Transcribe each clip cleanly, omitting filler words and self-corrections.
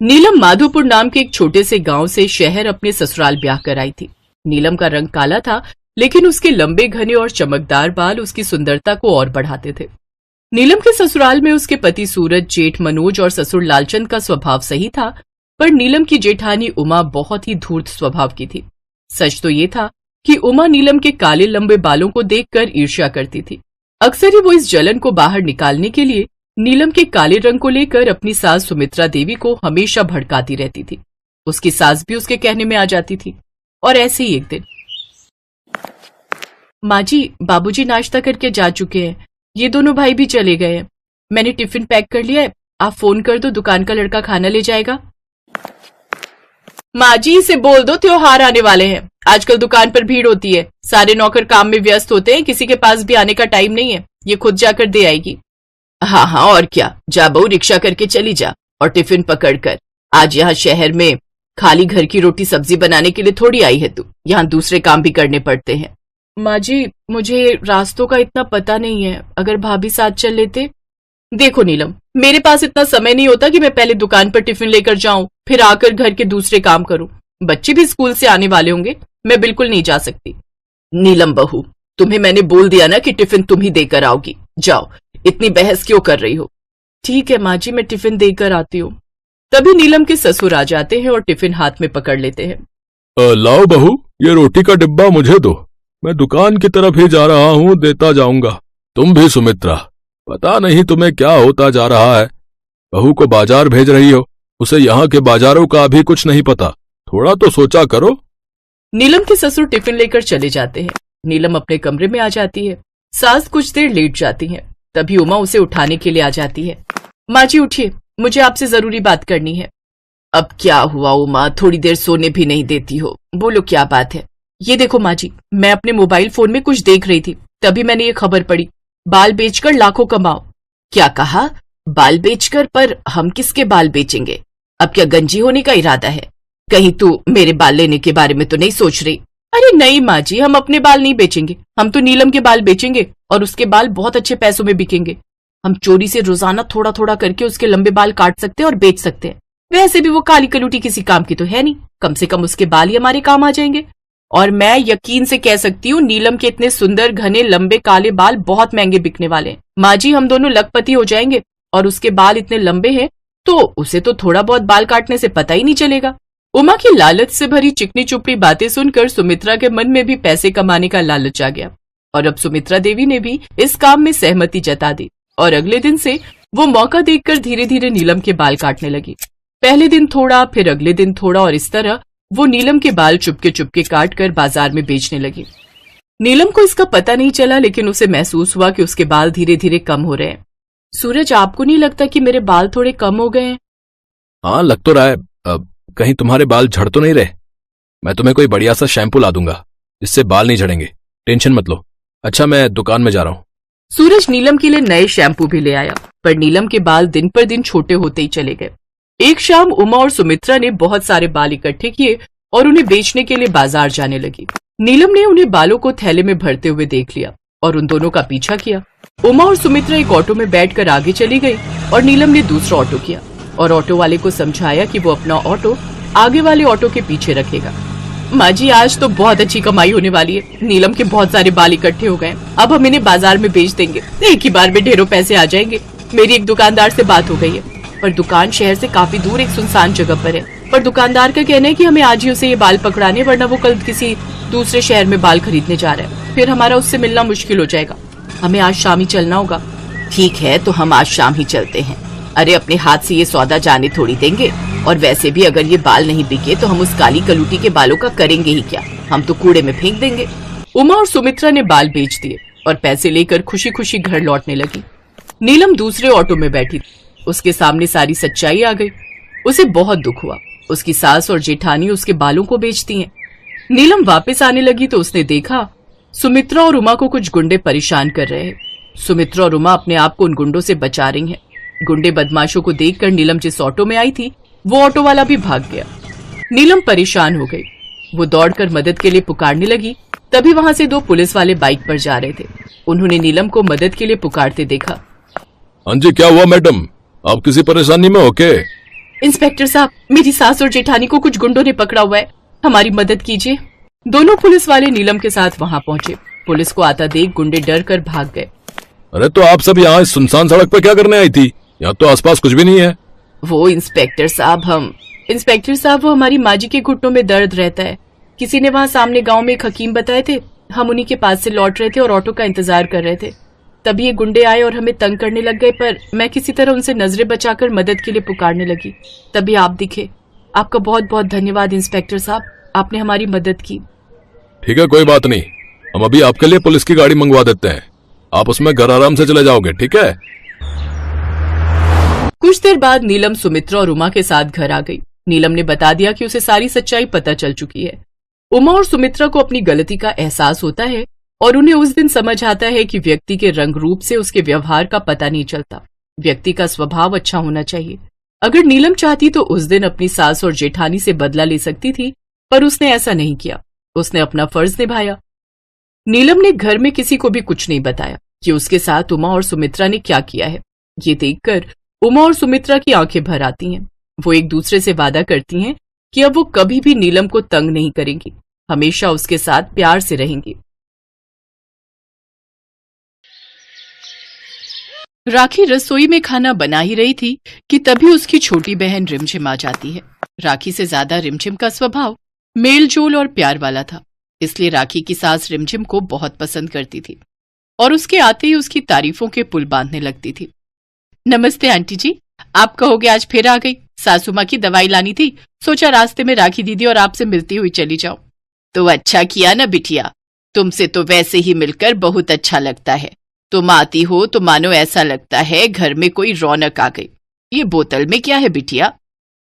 नीलम माधोपुर नाम के एक छोटे से गांव से शहर अपने ससुराल ब्याह कर आई थी। नीलम का रंग काला था, लेकिन उसके लंबे घने और चमकदार बाल उसकी सुंदरता को और बढ़ाते थे। नीलम के ससुराल में उसके पति सूरज, जेठ मनोज और ससुर लालचंद का स्वभाव सही था, पर नीलम की जेठानी उमा बहुत ही धूर्त स्वभाव की थी। सच तो ये था कि उमा नीलम के काले लंबे बालों को देखकर ईर्ष्या करती थी। अक्सर ही वो इस जलन को बाहर निकालने के लिए नीलम के काले रंग को लेकर अपनी सास सुमित्रा देवी को हमेशा भड़काती रहती थी। उसकी सास भी उसके कहने में आ जाती थी। और ऐसे ही एक दिन, माँ जी, बाबूजी नाश्ता करके जा चुके हैं, ये दोनों भाई भी चले गए हैं, मैंने टिफिन पैक कर लिया है, आप फोन कर दो, दुकान का लड़का खाना ले जाएगा। माँ जी, इसे बोल दो त्योहार आने वाले हैं, आजकल दुकान पर भीड़ होती है, सारे नौकर काम में व्यस्त होते हैं, किसी के पास भी आने का टाइम नहीं है, ये खुद जाकर दे आएगी। हाँ हाँ, और क्या, जा बहू, रिक्शा करके चली जा और टिफिन पकड़ कर। आज यहाँ शहर में खाली घर की रोटी सब्जी बनाने के लिए थोड़ी आई है तू, यहाँ दूसरे काम भी करने पड़ते हैं। माँ जी, मुझे रास्तों का इतना पता नहीं है, अगर भाभी साथ चल लेते। देखो नीलम, मेरे पास इतना समय नहीं होता कि मैं पहले दुकान पर टिफिन लेकर जाऊं, फिर आकर घर के दूसरे काम करूं। बच्चे भी स्कूल से आने वाले होंगे, मैं बिल्कुल नहीं जा सकती। नीलम बहू, तुम्हें मैंने बोल दिया ना कि टिफिन तुम ही देकर आओगी, जाओ, इतनी बहस क्यों कर रही हो। ठीक है माँ जी, मैं टिफिन देकर आती हूँ। तभी नीलम के ससुर आ जाते हैं और टिफिन हाथ में पकड़ लेते हैं। लाओ बहू, ये रोटी का डिब्बा मुझे दो, मैं दुकान की तरफ ही जा रहा हूँ, देता जाऊंगा। तुम भी सुमित्रा, पता नहीं तुम्हें क्या होता जा रहा है, बहू को बाजार भेज रही हो, उसे यहाँ के बाजारों का भी कुछ नहीं पता, थोड़ा तो सोचा करो। नीलम के ससुर टिफिन लेकर चले जाते हैं। नीलम अपने कमरे में आ जाती है। सास कुछ देर लेट जाती है। तभी उमा उसे उठाने के लिए आ जाती है। माँ जी उठिए, मुझे आपसे जरूरी बात करनी है। अब क्या हुआ उमा, थोड़ी देर सोने भी नहीं देती हो, बोलो क्या बात है। ये देखो माँ जी, मैं अपने मोबाइल फोन में कुछ देख रही थी, तभी मैंने ये खबर पढ़ी, बाल बेचकर लाखों कमाओ। क्या कहा? बाल बेचकर? पर हम किसके बाल बेचेंगे? अब क्या गंजी होने का इरादा है? कहीं तू मेरे बाल लेने के बारे में तो नहीं सोच रही? अरे नहीं माँ जी, हम अपने बाल नहीं बेचेंगे, हम तो नीलम के बाल बेचेंगे और उसके बाल बहुत अच्छे पैसों में बिकेंगे। हम चोरी से रोजाना थोड़ा थोड़ा करके उसके लंबे बाल काट सकते हैं और बेच सकते हैं। वैसे भी वो काली कलूटी किसी काम की तो है नहीं, कम से कम उसके बाल ही हमारे काम आ जाएंगे। और मैं यकीन से कह सकती हूँ, नीलम के इतने सुंदर घने लंबे काले बाल बहुत महंगे बिकने वाले हैं। माँ जी, हम दोनों लखपति हो जाएंगे और उसके बाल इतने लंबे हैं तो उसे तो थोड़ा बहुत बाल काटने से पता ही नहीं चलेगा। उमा की लालच से भरी चिकनी चुपड़ी बातें सुनकर सुमित्रा के मन में भी पैसे कमाने का लालच आ गया और अब सुमित्रा देवी ने भी इस काम में सहमति जता दी और अगले दिन से वो मौका देखकर धीरे धीरे नीलम के बाल काटने लगी। पहले दिन थोड़ा, फिर अगले दिन थोड़ा, और इस तरह वो नीलम के बाल चुपके चुपके काट कर बाजार में बेचने लगी। नीलम को इसका पता नहीं चला, लेकिन उसे महसूस हुआ कि उसके बाल धीरे धीरे कम हो रहे हैं। सूरज, आपको नहीं लगता कि मेरे बाल थोड़े कम हो गए हैं? हाँ, लग तो रहा है। कहीं तुम्हारे बाल झड़ तो नहीं रहे? मैं तुम्हें कोई बढ़िया सा शैम्पू ला दूंगा जिससे बाल नहीं झड़ेंगे, टेंशन मत लो। अच्छा, मैं दुकान में जा रहा हूँ। सूरज नीलम के लिए नए शैम्पू भी ले आया, पर नीलम के बाल दिन पर दिन छोटे होते ही चले गए। एक शाम उमा और सुमित्रा ने बहुत सारे बाल इकट्ठे किए और उन्हें बेचने के लिए बाजार जाने लगी। नीलम ने उन्हें बालों को थैले में भरते हुए देख लिया और उन दोनों का पीछा किया। उमा और सुमित्रा एक ऑटो में बैठकर आगे चली गई और नीलम ने दूसरा ऑटो किया और ऑटो वाले को समझाया कि वो अपना ऑटो आगे वाले ऑटो के पीछे रखेगा। माँ जी, आज तो बहुत अच्छी कमाई होने वाली है, नीलम के बहुत सारे बाल इकट्ठे हो गए, अब हम इन्हें बाजार में बेच देंगे, एक ही बार में ढेरों पैसे आ जाएंगे। मेरी एक दुकानदार से बात हो गई है, पर दुकान शहर से काफी दूर एक सुनसान जगह पर है, पर दुकानदार का कहना है कि हमें आज ही उसे ये बाल पकड़ाने, वरना वो कल किसी दूसरे शहर में बाल खरीदने जा रहा है, फिर हमारा उससे मिलना मुश्किल हो जाएगा। हमें आज शाम ही चलना होगा। ठीक है, तो हम आज शाम ही चलते हैं। अरे अपने हाथ से ये सौदा जाने थोड़ी देंगे, और वैसे भी अगर ये बाल नहीं बिके तो हम उस काली कलूटी के बालों का करेंगे ही क्या, हम तो कूड़े में फेंक देंगे। उमा और सुमित्रा ने बाल बेच दिए और पैसे लेकर खुशी खुशी घर लौटने लगी। नीलम दूसरे ऑटो में बैठी, उसके सामने सारी सच्चाई आ गई। उसे बहुत दुख हुआ, उसकी सास और जेठानी उसके बालों को बेचती हैं। नीलम वापस आने लगी तो उसने देखा सुमित्रा और उमा को कुछ गुंडे परेशान कर रहे हैं। सुमित्रा और उमा अपने आप को उन गुंडों से बचा रही हैं। गुंडे बदमाशों को देखकर नीलम जिस ऑटो में आई थी वो ऑटो वाला भी भाग गया। नीलम परेशान हो गई, वो दौड़कर मदद के लिए पुकारने लगी। तभी वहां से दो पुलिस वाले बाइक पर जा रहे थे। उन्होंने नीलम को मदद के लिए पुकारते देखा। हाँ जी, क्या हुआ मैडम, आप किसी परेशानी में हो के? इंस्पेक्टर साहब, मेरी सास और जेठानी को कुछ गुंडों ने पकड़ा हुआ है, हमारी मदद कीजिए। दोनों पुलिस वाले नीलम के साथ वहां पहुंचे। पुलिस को आता देख गुंडे डर कर भाग गए। अरे तो आप सब यहाँ इस सुनसान सड़क पर क्या करने आई थी? यहाँ तो आसपास कुछ भी नहीं है। वो इंस्पेक्टर साहब वो हमारी माँ जी के घुटनों में दर्द रहता है। किसी ने वहाँ सामने गांव में एक हकीम बताए थे, हम उन्हीं के पास से लौट रहे थे और ऑटो का इंतजार कर रहे थे। तभी ये गुंडे आए और हमें तंग करने लग गए, पर मैं किसी तरह उनसे नजरें बचाकर मदद के लिए पुकारने लगी। तभी आप दिखे। आपका बहुत बहुत धन्यवाद इंस्पेक्टर साहब, आपने हमारी मदद की। ठीक है, कोई बात नहीं, हम अभी आपके लिए पुलिस की गाड़ी मंगवा देते हैं। आप उसमें घर आराम से चले जाओगे, ठीक है? कुछ देर बाद नीलम सुमित्रा और उमा के साथ घर आ गई। नीलम ने बता दिया कि उसे सारी सच्चाई पता चल चुकी है। उमा और सुमित्रा को अपनी गलती का एहसास होता है और उन्हें उस दिन समझ आता है कि व्यक्ति के रंग रूप से उसके व्यवहार का पता नहीं चलता। व्यक्ति का स्वभाव अच्छा होना चाहिए। अगर नीलम चाहती तो उस दिन अपनी सास और जेठानी से बदला ले सकती थी, पर उसने ऐसा नहीं किया। उसने अपना फर्ज निभाया। नीलम ने घर में किसी को भी कुछ नहीं बताया कि उसके साथ उमा और सुमित्रा ने क्या किया है। ये देखकर उमा और सुमित्रा की आंखें भर आती हैं। वो एक दूसरे से वादा करती हैं कि अब वो कभी भी नीलम को तंग नहीं करेंगी, हमेशा उसके साथ प्यार से रहेंगी। राखी रसोई में खाना बना ही रही थी कि तभी उसकी छोटी बहन रिमझिम आ जाती है। राखी से ज्यादा रिमझिम का स्वभाव मेलजोल और प्यार वाला था, इसलिए राखी की सास रिमझिम को बहुत पसंद करती थी और उसके आते ही उसकी तारीफों के पुल बांधने लगती थी। नमस्ते आंटी जी, आप कहोगे आज फिर आ गई। सासू माँ की दवाई लानी थी, सोचा रास्ते में राखी दीदी और आपसे मिलती हुई चली जाऊं। तो अच्छा किया ना बिटिया, तुमसे तो वैसे ही मिलकर बहुत अच्छा लगता है। तुम आती हो तो मानो ऐसा लगता है घर में कोई रौनक आ गई। ये बोतल में क्या है बिटिया?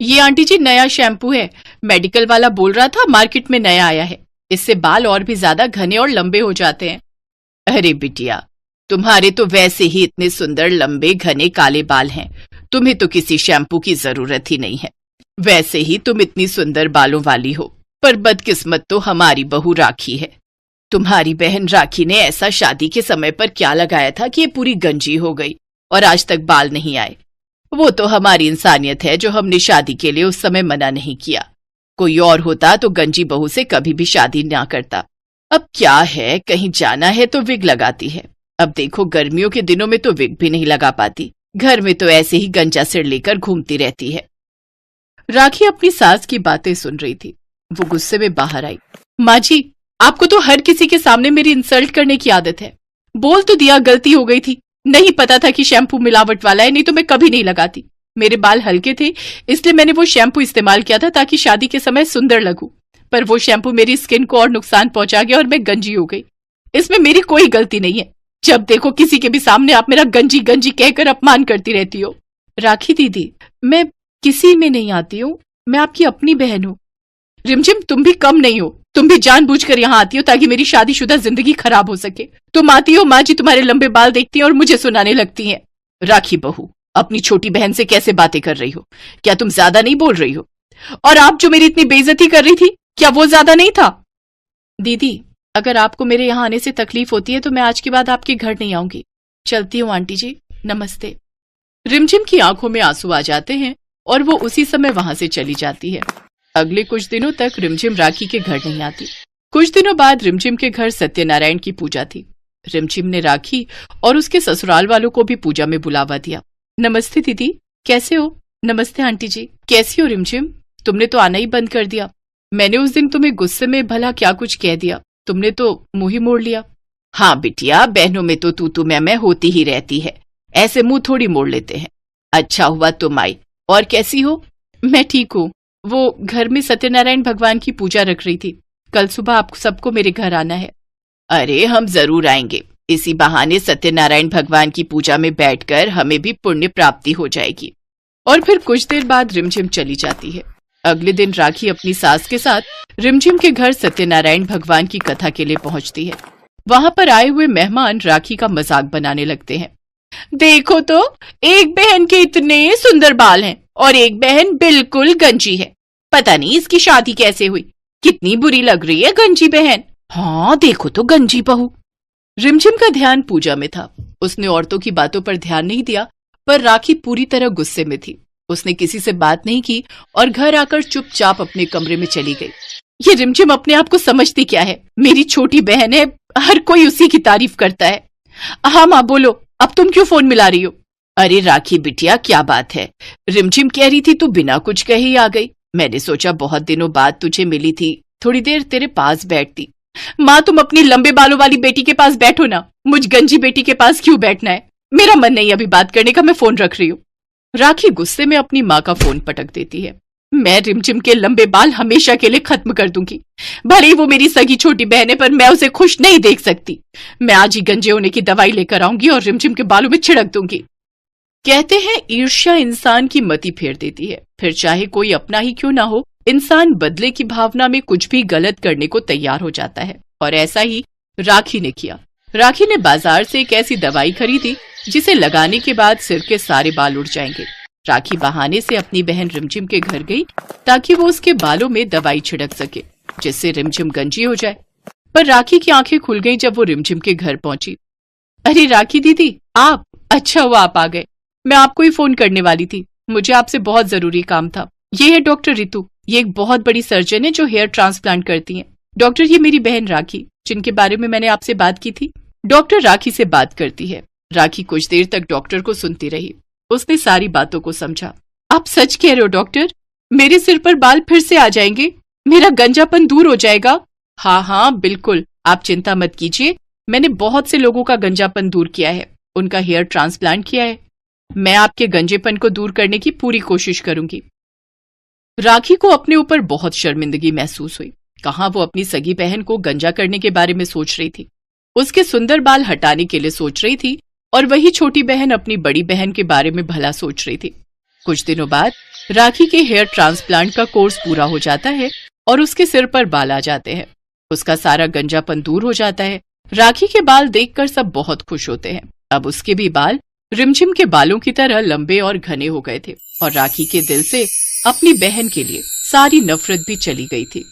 ये आंटी जी नया शैम्पू है, मेडिकल वाला बोल रहा था मार्केट में नया आया है, इससे बाल और भी ज्यादा घने और लंबे हो जाते हैं। अरे बिटिया, तुम्हारे तो वैसे ही इतने सुंदर लंबे घने काले बाल हैं, तुम्हें तो किसी शैम्पू की जरूरत ही नहीं है। वैसे ही तुम इतनी सुंदर बालों वाली हो, पर बदकिस्मत तो हमारी बहू राखी है। तुम्हारी बहन राखी ने ऐसा शादी के समय पर क्या लगाया था कि ये पूरी गंजी हो गई और आज तक बाल नहीं आए। वो तो हमारी इंसानियत है जो हमने शादी के लिए उस समय मना नहीं किया। कोई और होता तो गंजी बहू से कभी भी शादी ना करता। अब क्या है, कहीं जाना है तो विग लगाती है। अब देखो गर्मियों के दिनों में तो विग भी नहीं लगा पाती, घर में तो ऐसे ही गंजा सिर लेकर घूमती रहती है। राखी अपनी सास की बातें सुन रही थी। वो गुस्से में बाहर आई। माँ जी, आपको तो हर किसी के सामने मेरी इंसल्ट करने की आदत है। बोल तो दिया गलती हो गई थी, नहीं पता था कि शैम्पू मिलावट वाला है, नहीं तो मैं कभी नहीं लगाती। मेरे बाल हल्के थे इसलिए मैंने वो शैम्पू इस्तेमाल किया था ताकि शादी के समय सुंदर लगूं, पर वो शैम्पू मेरी स्किन को और नुकसान पहुंचा गया और मैं गंजी हो गई। इसमें मेरी कोई गलती नहीं है। जब देखो किसी के भी सामने आप मेरा गंजी गंजी कहकर अपमान करती रहती हो। राखी दीदी, मैं किसी में नहीं आती हूँ, मैं आपकी अपनी बहन हूँ। रिमझिम, तुम भी कम नहीं हो, तुम भी जानबूझकर यहाँ आती हो ताकि मेरी शादीशुदा जिंदगी खराब हो सके। तुम आती हो, माँ जी तुम्हारे लंबे बाल देखती हैं और मुझे सुनाने लगती हैं। राखी बहू, अपनी छोटी बहन से कैसे बातें कर रही हो? क्या तुम ज्यादा नहीं बोल रही हो? और आप जो मेरी इतनी बेइज्जती कर रही थी, क्या वो ज्यादा नहीं था? दीदी, अगर आपको मेरे यहाँ आने से तकलीफ होती है तो मैं आज के बाद आपके घर नहीं आऊंगी। चलती हूँ आंटी जी, नमस्ते। रिमझिम की आंखों में आंसू आ जाते हैं और वो उसी समय वहां से चली जाती है। अगले कुछ दिनों तक रिमझिम राखी के घर नहीं आती। कुछ दिनों बाद रिमझिम के घर सत्यनारायण की पूजा थी। रिमझिम ने राखी और उसके ससुराल वालों को भी पूजा में बुलावा दिया। नमस्ते दीदी, कैसे हो? नमस्ते आंटी जी, कैसी हो रिमझिम? तुमने तो आना ही बंद कर दिया। मैंने उस दिन तुम्हें गुस्से में भला क्या कुछ कह दिया, तुमने तो मुंह ही मोड़ लिया। हाँ बिटिया, बहनों में तो तू मैं होती ही रहती है, ऐसे मुंह थोड़ी मोड़ लेते हैं। अच्छा हुआ तुम आई। और कैसी हो? मैं ठीक हूँ। वो घर में सत्यनारायण भगवान की पूजा रख रही थी, कल सुबह आप सबको मेरे घर आना है। अरे हम जरूर आएंगे, इसी बहाने सत्यनारायण भगवान की पूजा में बैठकर हमें भी पुण्य प्राप्ति हो जाएगी। और फिर कुछ देर बाद रिमझिम चली जाती है। अगले दिन राखी अपनी सास के साथ रिमझिम के घर सत्यनारायण भगवान की कथा के लिए पहुंचती है। वहां पर आए हुए मेहमान राखी का मजाक बनाने लगते हैं। देखो तो, एक बहन के इतने सुंदर बाल हैं और एक बहन बिल्कुल गंजी है। पता नहीं इसकी शादी कैसे हुई, कितनी बुरी लग रही है गंजी बहन। हाँ देखो तो गंजी बहू। रिमझिम का ध्यान पूजा में था। उसने औरतों की बातों पर ध्यान नहीं दिया, पर राखी पूरी तरह गुस्से में थी। उसने किसी से बात नहीं की और घर आकर चुपचाप अपने कमरे में चली गई। ये रिमझिम अपने आप को समझती क्या है? मेरी छोटी बहन है, हर कोई उसी की तारीफ करता है। हाँ माँ बोलो, अब तुम क्यों फोन मिला रही हो? अरे राखी बिटिया, क्या बात है? रिमझिम कह रही थी तू बिना कुछ कहे ही आ गई। मैंने सोचा बहुत दिनों बाद तुझे मिली थी, थोड़ी देर तेरे पास बैठती। माँ तुम अपनी लंबे बालों वाली बेटी के पास बैठो ना, मुझ गंजी बेटी के पास क्यों बैठना है? मेरा मन नहीं अभी बात करने का, मैं फोन रख रही हूँ। राखी गुस्से में अपनी माँ का फोन पटक देती है। मैं रिमझिम के लंबे बाल हमेशा के लिए खत्म कर दूंगी। भले ही वो मेरी सगी छोटी बहन है, पर मैं उसे खुश नहीं देख सकती। मैं आज ही गंजे होने की दवाई लेकर आऊंगी और रिमझिम के बालों में छिड़क दूंगी। कहते हैं ईर्ष्या इंसान की मति फेर देती है। फिर चाहे कोई अपना ही क्यों ना हो, इंसान बदले की भावना में कुछ भी गलत करने को तैयार हो जाता है। और ऐसा ही राखी ने किया। राखी ने बाजार से एक ऐसी दवाई खरीदी जिसे लगाने के बाद सिर के सारे बाल उड़ जाएंगे। राखी बहाने से अपनी बहन रिमझिम के घर गई ताकि वो उसके बालों में दवाई छिड़क सके, जिससे रिमझिम गंजी हो जाए। पर राखी की आंखें खुल गईं जब वो रिमझिम के घर पहुंची। अरे राखी दीदी, आप? अच्छा हुआ आप आ गए, मैं आपको ही फोन करने वाली थी। मुझे आपसे बहुत जरूरी काम था। ये है डॉक्टर रितु, ये एक बहुत बड़ी सर्जन है जो हेयर ट्रांसप्लांट करती हैं। डॉक्टर, ये मेरी बहन राखी, जिनके बारे में मैंने आपसे बात की थी। डॉक्टर राखी से बात करती है। राखी कुछ देर तक डॉक्टर को सुनती रही। उसने सारी बातों को समझा। आप सच कह रहे हो डॉक्टर? मेरे सिर पर बाल फिर से आ जाएंगे? मेरा गंजापन दूर हो जाएगा? हाँ हाँ बिल्कुल, आप चिंता मत कीजिए। मैंने बहुत से लोगों का गंजापन दूर किया है, उनका हेयर ट्रांसप्लांट किया है। मैं आपके गंजेपन को दूर करने की पूरी कोशिश करूंगी। राखी को अपने ऊपर बहुत शर्मिंदगी महसूस हुई। कहाँ वो अपनी सगी बहन को गंजा करने के बारे में सोच रही थी, उसके सुंदर बाल हटाने के लिए सोच रही थी, और वही छोटी बहन अपनी बड़ी बहन के बारे में भला सोच रही थी। कुछ दिनों बाद राखी के हेयर ट्रांसप्लांट का कोर्स पूरा हो जाता है और उसके सिर पर बाल आ जाते हैं। उसका सारा गंजापन दूर हो जाता है। राखी के बाल देखकर सब बहुत खुश होते हैं। अब उसके भी बाल रिमझिम के बालों की तरह लंबे और घने हो गए थे और राखी के दिल से अपनी बहन के लिए सारी नफरत भी चली गई थी।